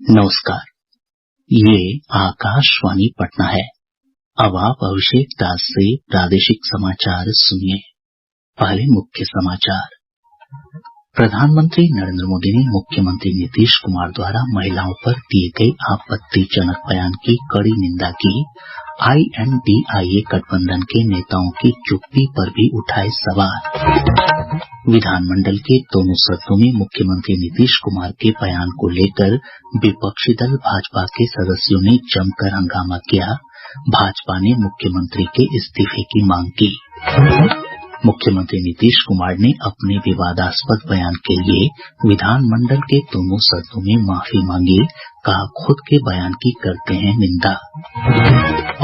नमस्कार, ये आकाशवाणी पटना है। अब आप अभिषेक दास से प्रादेशिक समाचार सुनिए। पहले मुख्य समाचार। प्रधानमंत्री नरेंद्र मोदी ने मुख्यमंत्री नीतीश कुमार द्वारा महिलाओं पर दिए गए आपत्तिजनक बयान की कड़ी निंदा की। INDIA गठबंधन के नेताओं की चुप्पी पर भी उठाए सवाल। विधानमंडल के दोनों सदनों में मुख्यमंत्री नीतीश कुमार के बयान को लेकर विपक्षी दल भाजपा के सदस्यों ने जमकर हंगामा किया। भाजपा ने मुख्यमंत्री के इस्तीफे की मांग की। मुख्यमंत्री नीतीश कुमार ने अपने विवादास्पद बयान के लिए विधानमंडल के दोनों सदनों में माफी मांगी। कहा, खुद के बयान की करते हैं निंदा।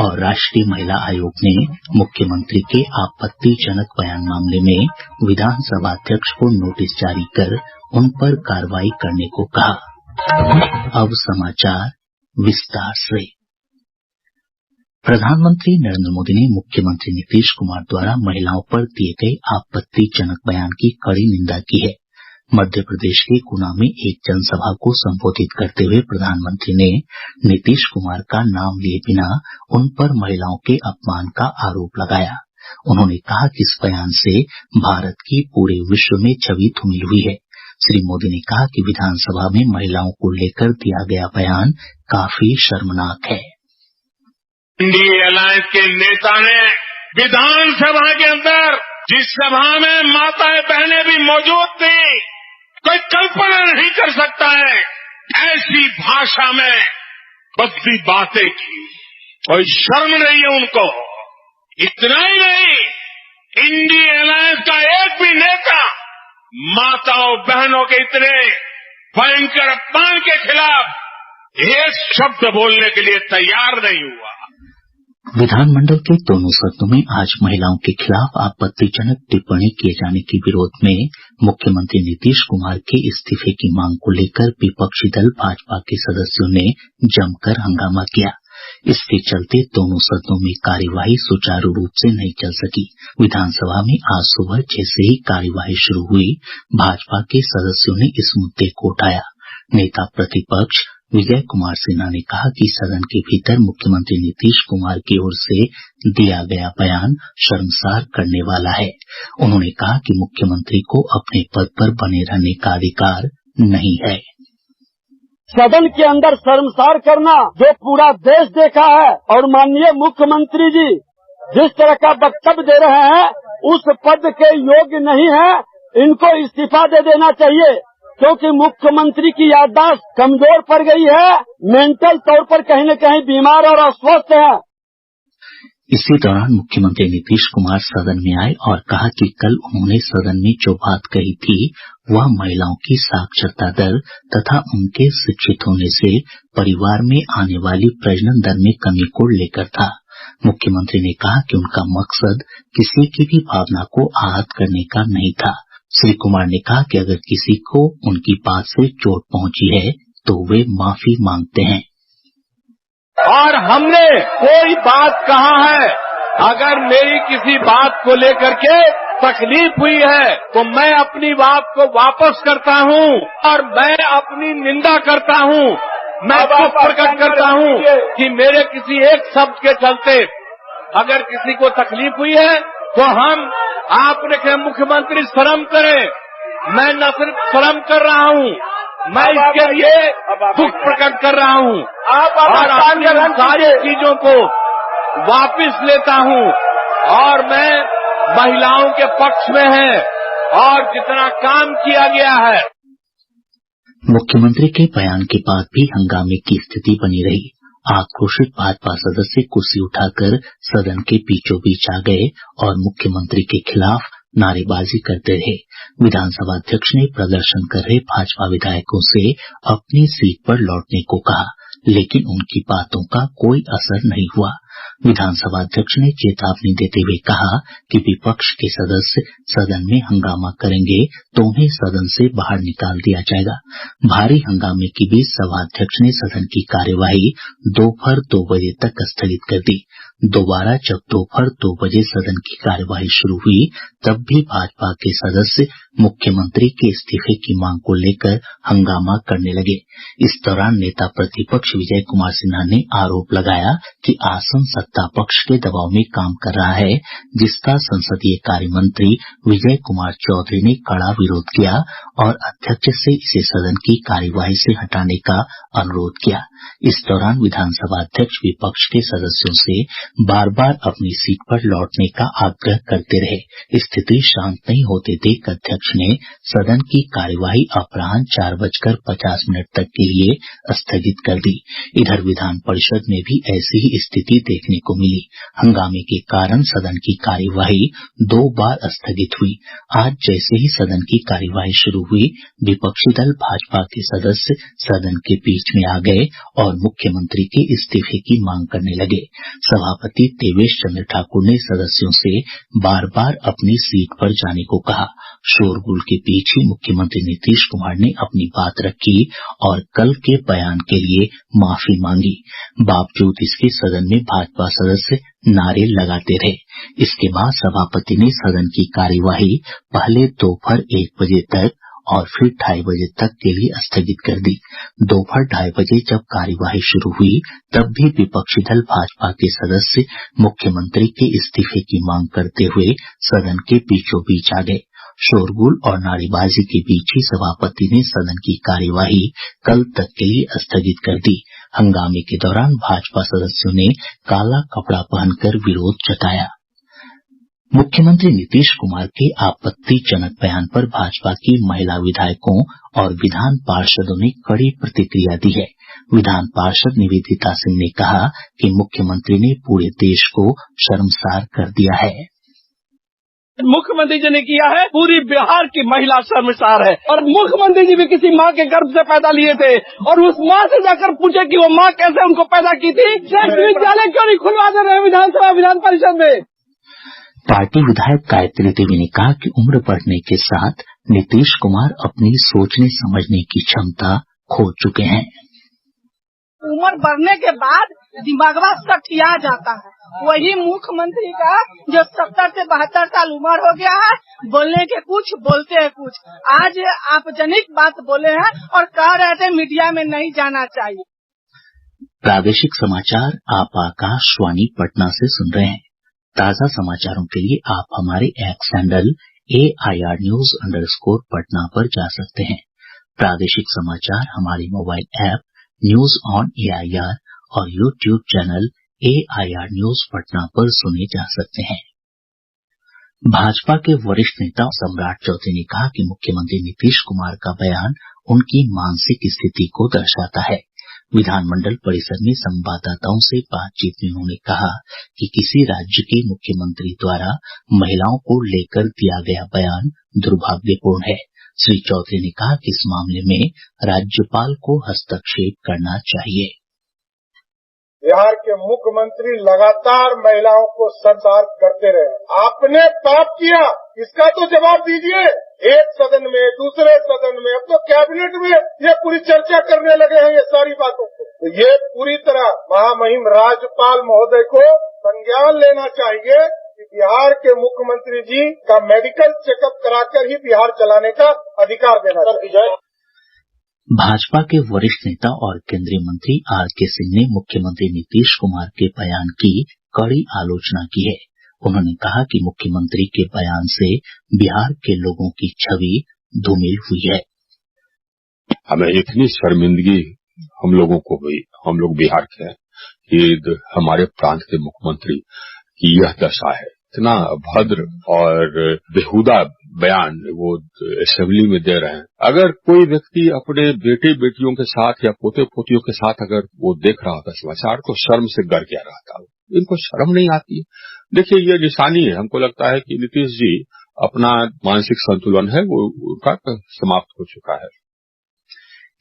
और राष्ट्रीय महिला आयोग ने मुख्यमंत्री के आपत्तिजनक बयान मामले में विधानसभा अध्यक्ष को नोटिस जारी कर उन पर कार्रवाई करने को कहा। अब समाचार विस्तार से। प्रधानमंत्री नरेंद्र मोदी ने मुख्यमंत्री नीतीश कुमार द्वारा महिलाओं पर दिए गए आपत्तिजनक बयान की कड़ी निंदा की है। मध्य प्रदेश के गुना में एक जनसभा को संबोधित करते हुए प्रधानमंत्री ने नीतीश कुमार का नाम लिए बिना उन पर महिलाओं के अपमान का आरोप लगाया। उन्होंने कहा कि इस बयान से भारत की पूरे विश्व में छवि धूमिल हुई है। श्री मोदी ने कहा कि विधानसभा में महिलाओं को लेकर दिया गया बयान काफी शर्मनाक है। इंडिया अलायंस के नेता ने विधानसभा के अंदर जिस सभा में माताएं बहनें भी मौजूद थी, कोई कल्पना नहीं कर सकता है, ऐसी भाषा में बद्दी बातें की। कोई शर्म नहीं है उनको। इतना ही नहीं, इंडिया अलायंस का एक भी नेता माताओं बहनों के इतने भयंकर अपमान के खिलाफ एक शब्द बोलने के लिए तैयार नहीं हुआ। विधानमंडल के दोनों सदनों में आज महिलाओं के खिलाफ आपत्तिजनक टिप्पणी किए जाने के विरोध में मुख्यमंत्री नीतीश कुमार के इस्तीफे की मांग को लेकर विपक्षी दल भाजपा के सदस्यों ने जमकर हंगामा किया। इसके चलते दोनों सदनों में कार्यवाही सुचारू रूप से नहीं चल सकी। विधानसभा में आज सुबह जैसे ही कार्यवाही शुरू हुई, भाजपा के सदस्यों ने इस मुद्दे को उठाया। नेता प्रतिपक्ष विजय कुमार सिन्हा ने कहा कि सदन के भीतर मुख्यमंत्री नीतीश कुमार की ओर से दिया गया बयान शर्मसार करने वाला है। उन्होंने कहा कि मुख्यमंत्री को अपने पद पर बने रहने का अधिकार नहीं है। सदन के अंदर शर्मसार करना जो पूरा देश देखा है, और माननीय मुख्यमंत्री जी जिस तरह का वक्तव्य दे रहे हैं उस पद के योग्य नहीं है। इनको इस्तीफा दे देना चाहिए, क्योंकि मुख्यमंत्री की याददाश्त कमजोर पड़ गई है, मेंटल तौर पर कहीं न कहीं बीमार और अस्वस्थ है। इसी दौरान मुख्यमंत्री नीतीश कुमार सदन में आए और कहा कि कल उन्होंने सदन में जो बात कही थी वह महिलाओं की साक्षरता दर तथा उनके शिक्षित होने से परिवार में आने वाली प्रजनन दर में कमी को लेकर था। मुख्यमंत्री ने कहा कि उनका मकसद किसी की भी भावना को आहत करने का नहीं था। श्री कुमार ने कहा कि अगर किसी को उनकी बात से चोट पहुंची है तो वे माफी मांगते हैं। और हमने कोई बात कहा है, अगर मेरी किसी बात को लेकर के तकलीफ हुई है तो मैं अपनी बात को वापस करता हूं और मैं अपनी निंदा करता हूं। मैं दुख प्रकट करता हूं कि मेरे किसी एक शब्द के चलते अगर किसी को तकलीफ हुई है तो आपने कहा मुख्यमंत्री शर्म करें। मैं न सिर्फ शर्म कर रहा हूं, मैं इसके लिए दुख प्रकट कर रहा हूं और अपनी सारी चीजों को वापस लेता हूं और मैं महिलाओं के पक्ष में है और जितना काम किया गया है। मुख्यमंत्री के बयान के बाद भी हंगामे की स्थिति बनी रही। आक्रोशित भाजपा सदस्य कुर्सी उठाकर सदन के बीचों बीच आ गए और मुख्यमंत्री के खिलाफ नारेबाजी करते रहे। विधानसभा अध्यक्ष ने प्रदर्शन कर रहे भाजपा विधायकों से अपनी सीट पर लौटने को कहा, लेकिन उनकी बातों का कोई असर नहीं हुआ। विधानसभा अध्यक्ष ने चेतावनी देते हुए कहा कि विपक्ष के सदस्य सदन में हंगामा करेंगे तो उन्हें सदन से बाहर निकाल दिया जाएगा। भारी हंगामे के बीच सभाध्यक्ष ने सदन की कार्यवाही दोपहर 2 बजे तक स्थगित कर दी। दोबारा जब दोपहर 2 बजे सदन की कार्यवाही शुरू हुई तब भी भाजपा के सदस्य मुख्यमंत्री के इस्तीफे की मांग को लेकर हंगामा करने लगे। इस दौरान नेता प्रतिपक्ष विजय कुमार सिन्हा ने आरोप लगाया कि आसन सत्ता पक्ष के दबाव में काम कर रहा है, जिसका संसदीय कार्य मंत्री विजय कुमार चौधरी ने कड़ा विरोध किया और अध्यक्ष से इसे सदन की कार्यवाही से हटाने का अनुरोध किया। इस दौरान विधानसभा अध्यक्ष विपक्ष के सदस्यों से बार बार अपनी सीट पर लौटने का आग्रह करते रहे। स्थिति शांत नहीं होते देख अध्यक्ष ने सदन की कार्यवाही अपराह्न 4:50 तक के लिए स्थगित कर दी। इधर विधान परिषद में भी ऐसी ही स्थिति देखने को मिली। हंगामे के कारण सदन की कार्यवाही 2 बार स्थगित हुई। आज जैसे ही सदन की कार्यवाही शुरू हुई, विपक्षी दल भाजपा के सदस्य सदन के बीच में आ गए और मुख्यमंत्री के इस्तीफे की मांग करने लगे। सभापति देवेश चंद्र ठाकुर ने सदस्यों से बार बार अपनी सीट पर जाने को कहा। शोरगुल के बीच ही मुख्यमंत्री नीतीश कुमार ने अपनी बात रखी और कल के बयान के लिए माफी मांगी। बावजूद इसके सदन में भाजपा सदस्य नारे लगाते रहे। इसके बाद सभापति ने सदन की कार्यवाही पहले दोपहर 1 बजे तक और फिर 2:30 बजे तक के लिए स्थगित कर दी। दोपहर 2:30 बजे जब कार्यवाही शुरू हुई, तब भी विपक्षी दल भाजपा के सदस्य मुख्यमंत्री के इस्तीफे की मांग करते हुए सदन के बीचों बीच आ गए। शोरगुल और नारेबाजी के बीच ही सभापति ने सदन की कार्यवाही कल तक के लिए स्थगित कर दी। हंगामे के दौरान भाजपा सदस्यों ने काला कपड़ा पहनकर विरोध जताया। मुख्यमंत्री नीतीश कुमार के आपत्तिजनक बयान पर भाजपा की महिला विधायकों और विधान पार्षदों ने कड़ी प्रतिक्रिया दी है। विधान पार्षद निवेदिता सिंह ने कहा कि मुख्यमंत्री ने पूरे देश को शर्मसार कर दिया है। मुख्यमंत्री जी ने किया है, पूरी बिहार की महिला शर्मसार है। और मुख्यमंत्री जी भी किसी माँ के गर्भ से पैदा लिए थे और उस माँ से जाकर पूछे कि वो माँ कैसे उनको पैदा की थी। विश्वविद्यालय क्यों नहीं खुलवा दे रहे विधानसभा विधान परिषद में। पार्टी विधायक गायत्री देवी ने कहा कि उम्र बढ़ने के साथ नीतीश कुमार अपनी सोचने समझने की क्षमता खो चुके हैं। उम्र बढ़ने के बाद दिमागवा सठिया जाता है। वही मुख्यमंत्री का जो 70 से 72 साल उम्र हो गया है, बोलने के कुछ बोलते हैं कुछ। आज आपजनिक बात बोले हैं और कह रहे थे मीडिया में नहीं जाना चाहिए। प्रादेशिक समाचार आप आकाशवाणी पटना से सुन रहे हैं। ताज़ा समाचारों के लिए आप हमारे x handle AIR News _ Patna पर जा सकते हैं। प्रादेशिक समाचार हमारे mobile app news on AIR और YouTube channel AIR News Patna पर सुने जा सकते हैं। भाजपा के वरिष्ठ नेता सम्राट चौधरी ने कहा कि मुख्यमंत्री नीतीश कुमार का बयान उनकी मानसिक स्थिति को दर्शाता है। विधानमंडल परिसर में संवाददाताओं से बातचीत में उन्होंने कहा कि किसी राज्य के मुख्यमंत्री द्वारा महिलाओं को लेकर दिया गया बयान दुर्भाग्यपूर्ण है। श्री चौधरी ने कहा कि इस मामले में राज्यपाल को हस्तक्षेप करना चाहिए। बिहार के मुख्यमंत्री लगातार महिलाओं को शर्मसार करते रहे। आपने पाप किया, इसका तो जवाब दीजिए। एक सदन में, दूसरे सदन में, अब तो कैबिनेट में ये पूरी चर्चा करने लगे हैं ये सारी बातों को। तो ये पूरी तरह महामहिम राज्यपाल महोदय को संज्ञान लेना चाहिए कि बिहार के मुख्यमंत्री जी का मेडिकल चेकअप कराकर ही बिहार चलाने का अधिकार देना चाहिए। भाजपा के वरिष्ठ नेता और केंद्रीय मंत्री RK सिंह ने मुख्यमंत्री नीतीश कुमार के बयान की कड़ी आलोचना की है। उन्होंने कहा कि मुख्यमंत्री के बयान से बिहार के लोगों की छवि धूमिल हुई है। हमें इतनी शर्मिंदगी हम लोगों को हुई, हम लोग बिहार के हैं, कि हमारे प्रांत के मुख्यमंत्री की यह दशा है। इतना अभद्र और बेहुदा बयान वो असेंबली में दे रहे हैं। अगर कोई व्यक्ति अपने बेटे बेटियों के साथ या पोते पोतियों के साथ अगर वो देख रहा होता समाचार, तो शर्म से गर गया रहता। इनको शर्म नहीं आती है। देखिए, ये निशानी है। हमको लगता है कि नीतीश जी अपना मानसिक संतुलन है वो उनका समाप्त हो चुका है।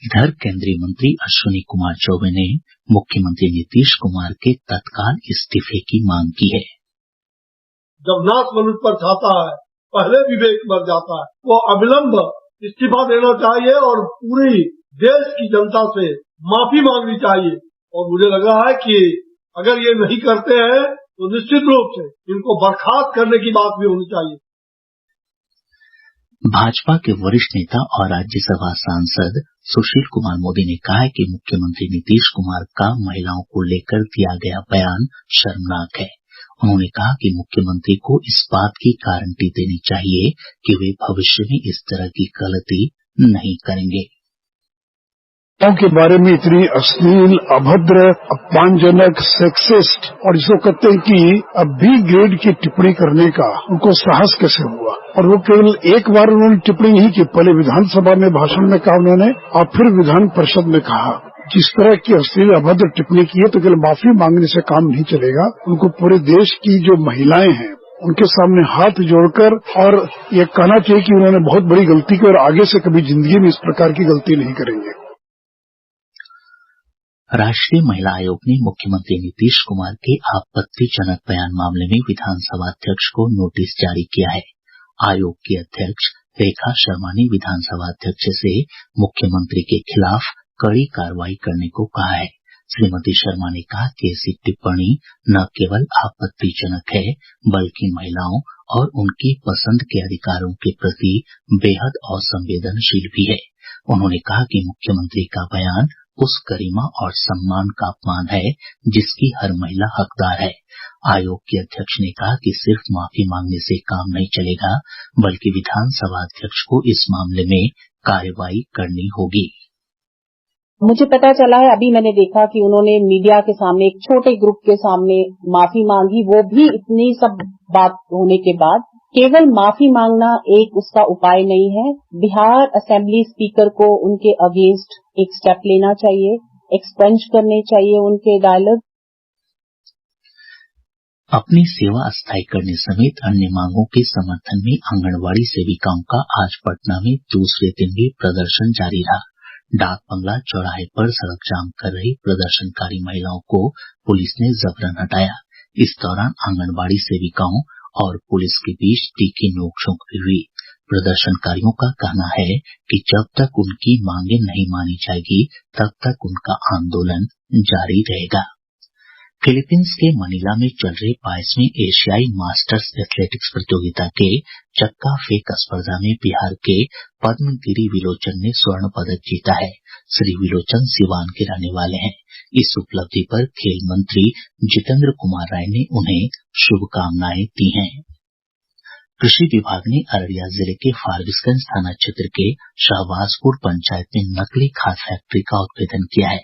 इधर केंद्रीय मंत्री अश्विनी कुमार चौबे ने मुख्यमंत्री नीतीश कुमार के तत्काल इस्तीफे की मांग की है। जब नाक मनुष्य पर छाता है, पहले विवेक मर जाता है। वो अविलंब इस्तीफा देना चाहिए और पूरी देश की जनता से माफी मांगनी चाहिए। और मुझे लग रहा है कि अगर ये नहीं करते हैं तो निश्चित रूप से इनको बर्खास्त करने की बात भी होनी चाहिए। भाजपा के वरिष्ठ नेता और राज्यसभा सांसद सुशील कुमार मोदी ने कहा है कि मुख्यमंत्री नीतीश कुमार का महिलाओं को लेकर दिया गया बयान शर्मनाक है। उन्होंने कहा कि मुख्यमंत्री को इस बात की गारंटी देनी चाहिए कि वे भविष्य में इस तरह की गलती नहीं करेंगे। के बारे में इतनी अश्लील, अभद्र, अपमानजनक, सेक्सिस्ट और जिसको कहते हैं कि बी ग्रेड की टिप्पणी करने का उनको साहस कैसे हुआ। और वो केवल एक बार उन्होंने टिप्पणी नहीं की, पहले विधानसभा में भाषण में कहा उन्होंने और फिर विधान परिषद में कहा। जिस तरह की अश्लील अभद्र टिप्पणी की है तो केवल माफी मांगने से काम नहीं चलेगा। उनको पूरे देश की जो महिलाएं हैं उनके सामने हाथ जोड़कर और ये कहना चाहिए कि उन्होंने बहुत बड़ी गलती की और आगे से कभी जिंदगी में इस प्रकार की गलती नहीं करेंगे। राष्ट्रीय महिला आयोग ने मुख्यमंत्री नीतीश कुमार के आपत्तिजनक बयान मामले में विधानसभा अध्यक्ष को नोटिस जारी किया है। आयोग की अध्यक्ष रेखा शर्मा ने विधानसभा अध्यक्ष से मुख्यमंत्री के खिलाफ कड़ी कार्रवाई करने को कहा है। श्रीमती शर्मा ने कहा कि ऐसी टिप्पणी न केवल आपत्तिजनक है बल्कि महिलाओं और उनकी पसंद के अधिकारों के प्रति बेहद असंवेदनशील भी है। उन्होंने कहा कि मुख्यमंत्री का बयान उस गरिमा और सम्मान का अपमान है जिसकी हर महिला हकदार है। आयोग के अध्यक्ष ने कहा कि सिर्फ माफी मांगने से काम नहीं चलेगा बल्कि विधानसभा अध्यक्ष को इस मामले में कार्रवाई करनी होगी। मुझे पता चला है, अभी मैंने देखा कि उन्होंने मीडिया के सामने एक छोटे ग्रुप के सामने माफी मांगी, वो भी इतनी सब बात होने के बाद। केवल माफी मांगना एक उसका उपाय नहीं है। बिहार असेंबली स्पीकर को उनके अगेंस्ट एक स्टेप लेना चाहिए, एक्सपंज करने चाहिए उनके डायलॉग। अपनी सेवा अस्थायी करने समेत अन्य मांगों के समर्थन में आंगनबाड़ी सेविकाओं का आज पटना में दूसरे दिन भी प्रदर्शन जारी रहा। डाक बंगला चौराहे पर सड़क जाम कर रही प्रदर्शनकारी महिलाओं को पुलिस ने जबरन हटाया। इस दौरान आंगनबाड़ी सेविकाओं और पुलिस के बीच तीखी नोकझोंक भी हुई। प्रदर्शनकारियों का कहना है कि जब तक उनकी मांगे नहीं मानी जाएगी तब तक उनका आंदोलन जारी रहेगा। फिलीपींस के मनीला में चल रहे 22वीं एशियाई मास्टर्स एथलेटिक्स प्रतियोगिता के चक्का फेंक स्पर्धा में बिहार के पद्मगिरी विलोचन ने स्वर्ण पदक जीता है। श्री विलोचन सिवान के रहने वाले हैं। इस उपलब्धि पर खेल मंत्री जितेंद्र कुमार राय ने उन्हें शुभकामनाएं दी हैं। कृषि विभाग ने अररिया जिले के फारबिसगंज थाना क्षेत्र के शाहबाजपुर पंचायत में नकली खाद फैक्ट्री का उद्भेदन किया है।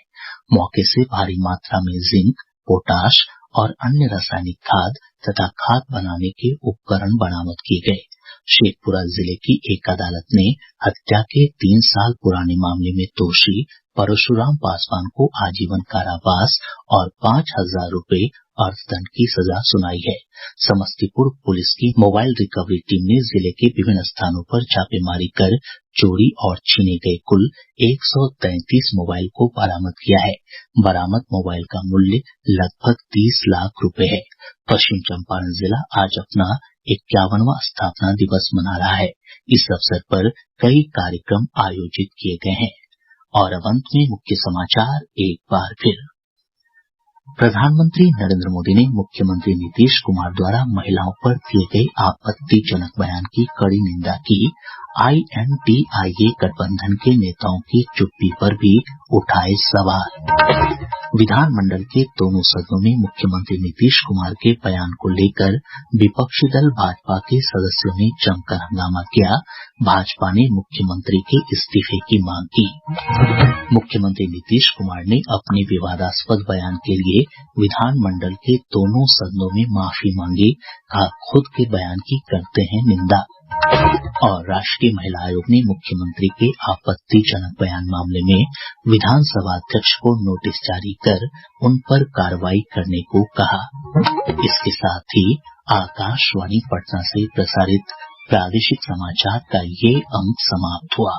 मौके से भारी मात्रा में जिंक, पोटाश और अन्य रासायनिक खाद तथा खाद बनाने के उपकरण बरामद किए गए। शेखपुरा जिले की एक अदालत ने हत्या के 3 साल पुराने मामले में दोषी परशुराम पासवान को आजीवन कारावास और 5,000 रूपये अर्थदंड की सजा सुनाई है। समस्तीपुर पुलिस की मोबाइल रिकवरी टीम ने जिले के विभिन्न स्थानों पर छापेमारी कर चोरी और छीने गए कुल 133 मोबाइल को बरामद किया है। बरामद मोबाइल का मूल्य लगभग 30 लाख रुपए है। पश्चिम चंपारण जिला आज अपना 51वां स्थापना दिवस मना रहा है। इस अवसर पर कई कार्यक्रम आयोजित किए गए हैं। और अब अंत में मुख्य समाचार एक बार फिर। प्रधानमंत्री नरेंद्र मोदी ने मुख्यमंत्री नीतीश कुमार द्वारा महिलाओं पर दिए गए आपत्तिजनक बयान की कड़ी निंदा की। INTIA गठबंधन के नेताओं की चुप्पी पर भी उठाए सवाल। विधानमंडल के दोनों सदनों में मुख्यमंत्री नीतीश कुमार के बयान को लेकर विपक्षी दल भाजपा के सदस्यों ने जमकर हंगामा किया। भाजपा ने मुख्यमंत्री के इस्तीफे की मांग की। मुख्यमंत्री नीतीश कुमार ने अपने विवादास्पद बयान के लिए विधानमंडल के दोनों सदनों में माफी मांगी, कहा खुद के बयान की करते हैं निंदा। और राष्ट्रीय महिला आयोग ने मुख्यमंत्री के आपत्तिजनक बयान मामले में विधानसभा अध्यक्ष को नोटिस जारी कर उन पर कार्रवाई करने को कहा। इसके साथ ही आकाशवाणी पटना से प्रसारित प्रादेशिक समाचार का ये अंक समाप्त हुआ।